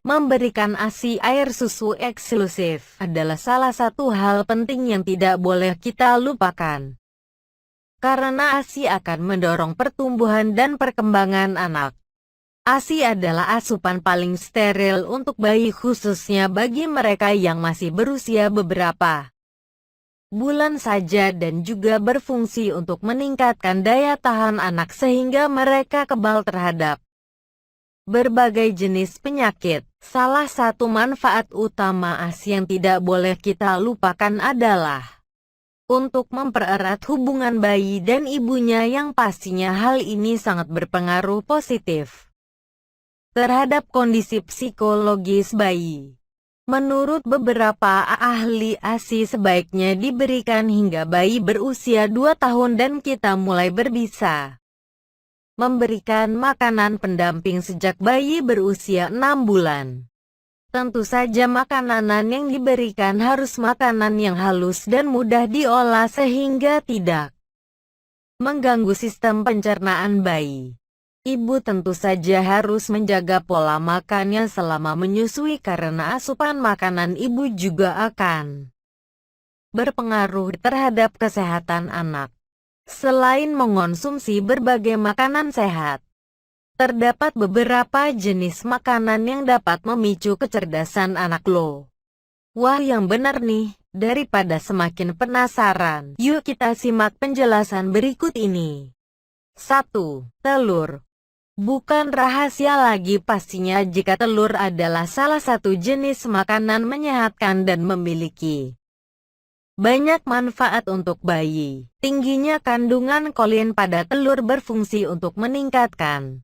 Memberikan ASI air susu eksklusif adalah salah satu hal penting yang tidak boleh kita lupakan. Karena ASI akan mendorong pertumbuhan dan perkembangan anak. ASI adalah asupan paling steril untuk bayi, khususnya bagi mereka yang masih berusia beberapa bulan saja, dan juga berfungsi untuk meningkatkan daya tahan anak sehingga mereka kebal terhadap berbagai jenis penyakit. Salah satu manfaat utama ASI yang tidak boleh kita lupakan adalah untuk mempererat hubungan bayi dan ibunya, yang pastinya hal ini sangat berpengaruh positif terhadap kondisi psikologis bayi. Menurut beberapa ahli, ASI sebaiknya diberikan hingga bayi berusia 2 tahun dan kita mulai berbisa memberikan makanan pendamping sejak bayi berusia 6 bulan. Tentu saja makanan yang diberikan harus makanan yang halus dan mudah diolah sehingga tidak mengganggu sistem pencernaan bayi. Ibu tentu saja harus menjaga pola makannya selama menyusui karena asupan makanan ibu juga akan berpengaruh terhadap kesehatan anak. Selain mengonsumsi berbagai makanan sehat, terdapat beberapa jenis makanan yang dapat memicu kecerdasan anak lo. Wah, yang benar nih. Daripada semakin penasaran, yuk kita simak penjelasan berikut ini. 1. Telur. Bukan rahasia lagi pastinya jika telur adalah salah satu jenis makanan menyehatkan dan memiliki banyak manfaat untuk bayi. Tingginya kandungan kolin pada telur berfungsi untuk meningkatkan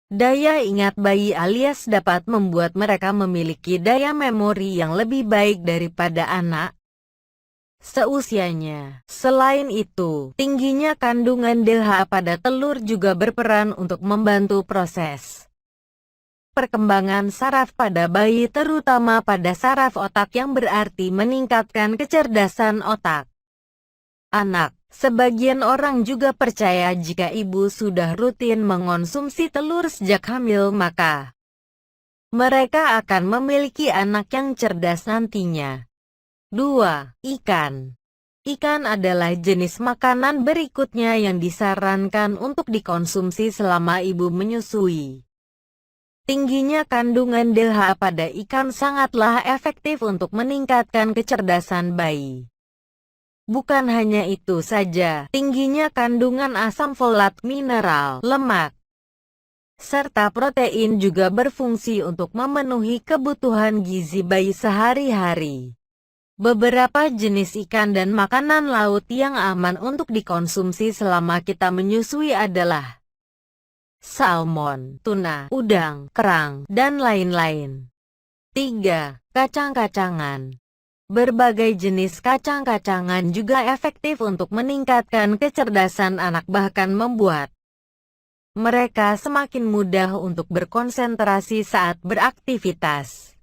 daya ingat bayi alias dapat membuat mereka memiliki daya memori yang lebih baik daripada anak seusianya. Selain itu, tingginya kandungan DHA pada telur juga berperan untuk membantu proses perkembangan saraf pada bayi, terutama pada saraf otak, yang berarti meningkatkan kecerdasan otak anak. Sebagian orang juga percaya jika ibu sudah rutin mengonsumsi telur sejak hamil, maka mereka akan memiliki anak yang cerdas nantinya. 2. Ikan. Ikan adalah jenis makanan berikutnya yang disarankan untuk dikonsumsi selama ibu menyusui. Tingginya kandungan DHA pada ikan sangatlah efektif untuk meningkatkan kecerdasan bayi. Bukan hanya itu saja, tingginya kandungan asam folat, mineral, lemak, serta protein juga berfungsi untuk memenuhi kebutuhan gizi bayi sehari-hari. Beberapa jenis ikan dan makanan laut yang aman untuk dikonsumsi selama kita menyusui adalah salmon, tuna, udang, kerang, dan lain-lain. 3. Kacang-kacangan. Berbagai jenis kacang-kacangan juga efektif untuk meningkatkan kecerdasan anak, bahkan membuat mereka semakin mudah untuk berkonsentrasi saat beraktivitas.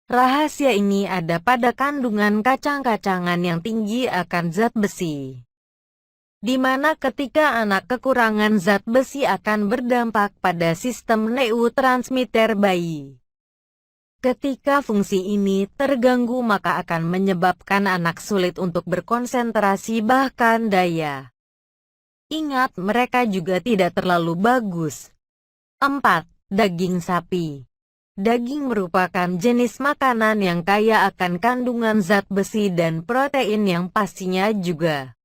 Rahasia ini ada pada kandungan kacang-kacangan yang tinggi akan zat besi, di mana ketika anak kekurangan zat besi akan berdampak pada sistem neurotransmitter bayi. Ketika fungsi ini terganggu, maka akan menyebabkan anak sulit untuk berkonsentrasi, bahkan daya ingat mereka juga tidak terlalu bagus. 4. Daging sapi. Daging merupakan jenis makanan yang kaya akan kandungan zat besi dan protein yang pastinya juga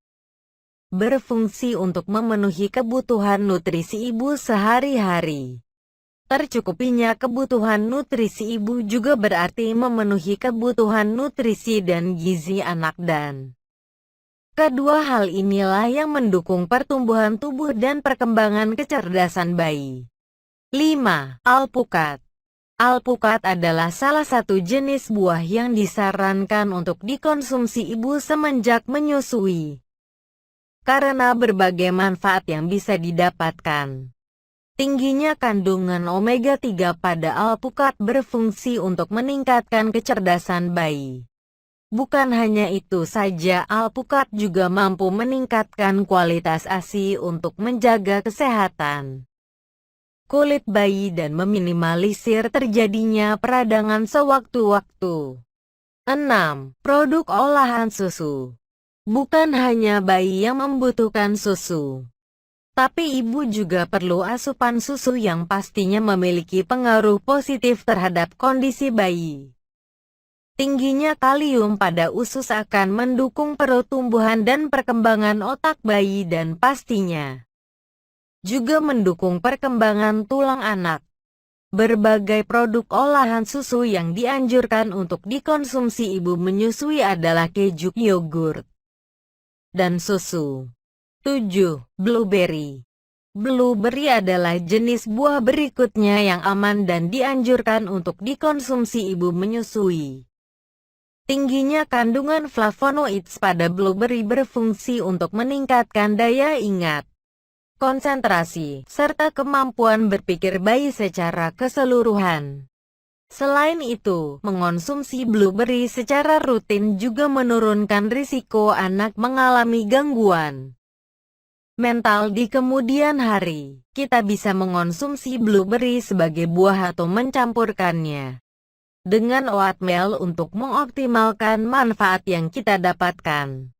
berfungsi untuk memenuhi kebutuhan nutrisi ibu sehari-hari. Tercukupinya kebutuhan nutrisi ibu juga berarti memenuhi kebutuhan nutrisi dan gizi anak, dan kedua hal inilah yang mendukung pertumbuhan tubuh dan perkembangan kecerdasan bayi. 5. Alpukat. Alpukat adalah salah satu jenis buah yang disarankan untuk dikonsumsi ibu semenjak menyusui, karena berbagai manfaat yang bisa didapatkan. Tingginya kandungan omega 3 pada alpukat berfungsi untuk meningkatkan kecerdasan bayi. Bukan hanya itu saja, alpukat juga mampu meningkatkan kualitas ASI untuk menjaga kesehatan kulit bayi dan meminimalisir terjadinya peradangan sewaktu-waktu. 6. Produk olahan susu. Bukan hanya bayi yang membutuhkan susu, tapi ibu juga perlu asupan susu yang pastinya memiliki pengaruh positif terhadap kondisi bayi. Tingginya kalium pada usus akan mendukung pertumbuhan dan perkembangan otak bayi dan pastinya juga mendukung perkembangan tulang anak. Berbagai produk olahan susu yang dianjurkan untuk dikonsumsi ibu menyusui adalah keju, yogurt, dan susu. 7. Blueberry. Blueberry adalah jenis buah berikutnya yang aman dan dianjurkan untuk dikonsumsi ibu menyusui. Tingginya kandungan flavonoids pada blueberry berfungsi untuk meningkatkan daya ingat, konsentrasi, serta kemampuan berpikir bayi secara keseluruhan. Selain itu, mengonsumsi blueberry secara rutin juga menurunkan risiko anak mengalami gangguan mental di kemudian hari. Kita bisa mengonsumsi blueberry sebagai buah atau mencampurkannya dengan oatmeal untuk mengoptimalkan manfaat yang kita dapatkan.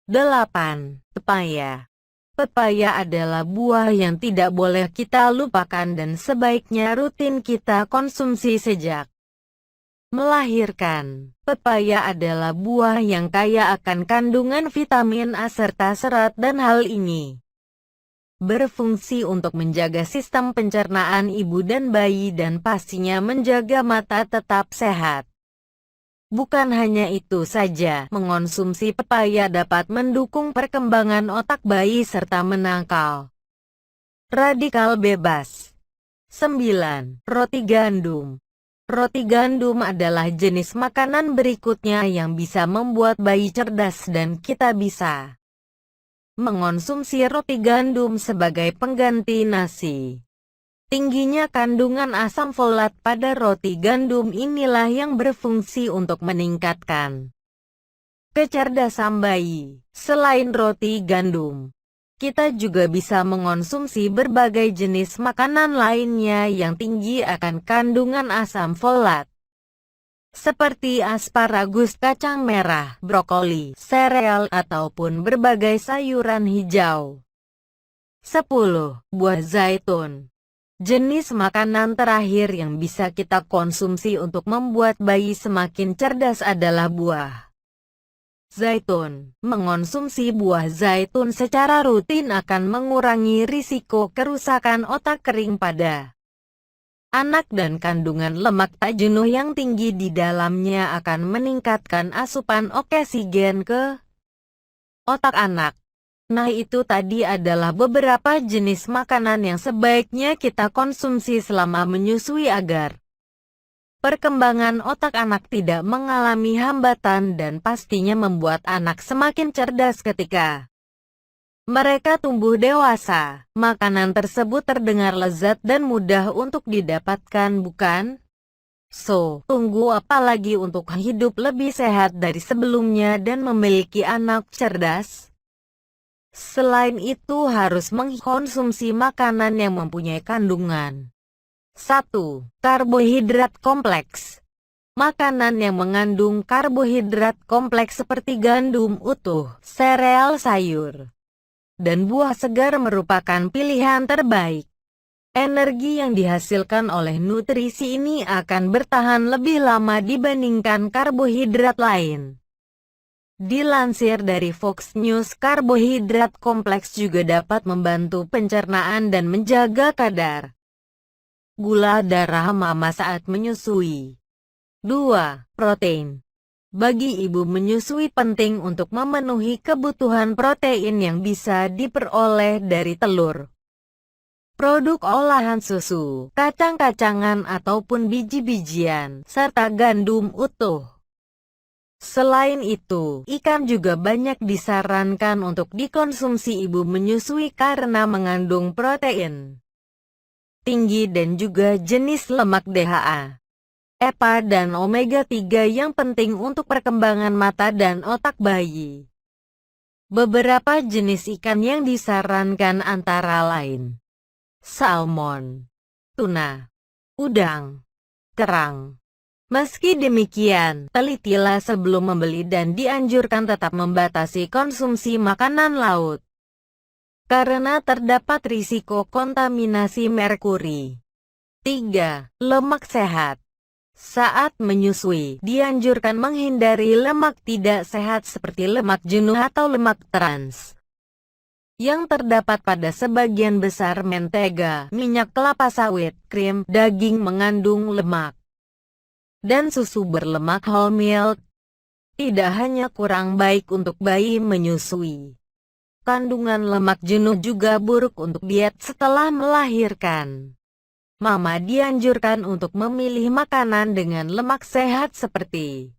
8. Pepaya. Pepaya adalah buah yang tidak boleh kita lupakan dan sebaiknya rutin kita konsumsi sejak melahirkan. Pepaya adalah buah yang kaya akan kandungan vitamin A serta serat dan hal ini berfungsi untuk menjaga sistem pencernaan ibu dan bayi dan pastinya menjaga mata tetap sehat. Bukan hanya itu saja, mengonsumsi pepaya dapat mendukung perkembangan otak bayi serta menangkal radikal bebas. 9. Roti gandum. Roti gandum adalah jenis makanan berikutnya yang bisa membuat bayi cerdas dan kita bisa mengonsumsi roti gandum sebagai pengganti nasi. Tingginya kandungan asam folat pada roti gandum inilah yang berfungsi untuk meningkatkan kecerdasan bayi. Selain roti gandum, kita juga bisa mengonsumsi berbagai jenis makanan lainnya yang tinggi akan kandungan asam folat, seperti asparagus, kacang merah, brokoli, sereal, ataupun berbagai sayuran hijau. 10. Buah zaitun. Jenis makanan terakhir yang bisa kita konsumsi untuk membuat bayi semakin cerdas adalah buah zaitun. Mengonsumsi buah zaitun secara rutin akan mengurangi risiko kerusakan otak kering pada anak dan kandungan lemak tak jenuh yang tinggi di dalamnya akan meningkatkan asupan oksigen ke otak anak. Nah, itu tadi adalah beberapa jenis makanan yang sebaiknya kita konsumsi selama menyusui agar perkembangan otak anak tidak mengalami hambatan dan pastinya membuat anak semakin cerdas ketika mereka tumbuh dewasa. Makanan tersebut terdengar lezat dan mudah untuk didapatkan, bukan? So, tunggu apa lagi untuk hidup lebih sehat dari sebelumnya dan memiliki anak cerdas? Selain itu harus mengkonsumsi makanan yang mempunyai kandungan 1. Karbohidrat kompleks. Makanan yang mengandung karbohidrat kompleks seperti gandum utuh, sereal, sayur, dan buah segar merupakan pilihan terbaik. Energi yang dihasilkan oleh nutrisi ini akan bertahan lebih lama dibandingkan karbohidrat lain. Dilansir dari Fox News, karbohidrat kompleks juga dapat membantu pencernaan dan menjaga kadar gula darah mama saat menyusui. 2. Protein. Bagi ibu menyusui penting untuk memenuhi kebutuhan protein yang bisa diperoleh dari telur, produk olahan susu, kacang-kacangan ataupun biji-bijian, serta gandum utuh. Selain itu, ikan juga banyak disarankan untuk dikonsumsi ibu menyusui karena mengandung protein tinggi dan juga jenis lemak DHA, EPA dan omega 3 yang penting untuk perkembangan mata dan otak bayi. Beberapa jenis ikan yang disarankan antara lain salmon, tuna, udang, kerang. Meski demikian, telitilah sebelum membeli dan dianjurkan tetap membatasi konsumsi makanan laut. Karena terdapat risiko kontaminasi merkuri. 3. Lemak sehat. Saat menyusui, dianjurkan menghindari lemak tidak sehat seperti lemak jenuh atau lemak trans yang terdapat pada sebagian besar mentega, minyak kelapa sawit, krim, daging mengandung lemak, dan susu berlemak whole milk. Tidak hanya kurang baik untuk bayi menyusui, kandungan lemak jenuh juga buruk untuk diet setelah melahirkan. Mama dianjurkan untuk memilih makanan dengan lemak sehat seperti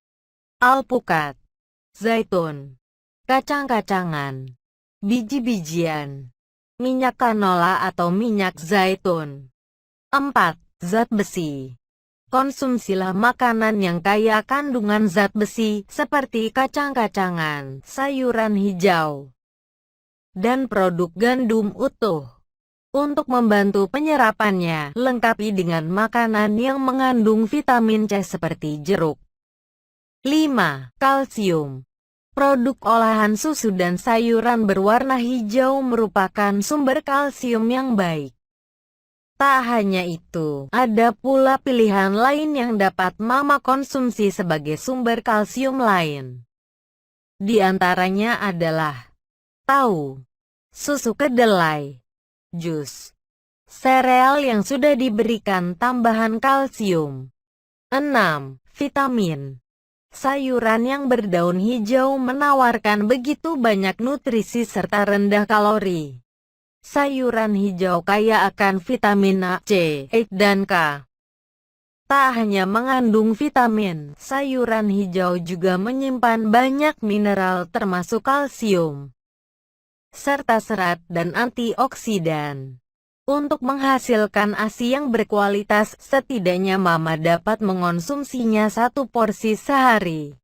alpukat, zaitun, kacang-kacangan, biji-bijian, minyak canola atau minyak zaitun. 4. Zat besi. Konsumsilah makanan yang kaya kandungan zat besi seperti kacang-kacangan, sayuran hijau, dan produk gandum utuh. Untuk membantu penyerapannya, lengkapi dengan makanan yang mengandung vitamin C seperti jeruk. 5. Kalsium. Produk olahan susu dan sayuran berwarna hijau merupakan sumber kalsium yang baik. Tak hanya itu, ada pula pilihan lain yang dapat Mama konsumsi sebagai sumber kalsium lain. Di antaranya adalah tahu, susu kedelai, jus, sereal yang sudah diberikan tambahan kalsium. 6. Vitamin. Sayuran yang berdaun hijau menawarkan begitu banyak nutrisi serta rendah kalori. Sayuran hijau kaya akan vitamin A, C, E, dan K. Tak hanya mengandung vitamin, sayuran hijau juga menyimpan banyak mineral termasuk kalsium, serta serat dan antioksidan. Untuk menghasilkan ASI yang berkualitas, setidaknya Mama dapat mengonsumsinya 1 porsi sehari.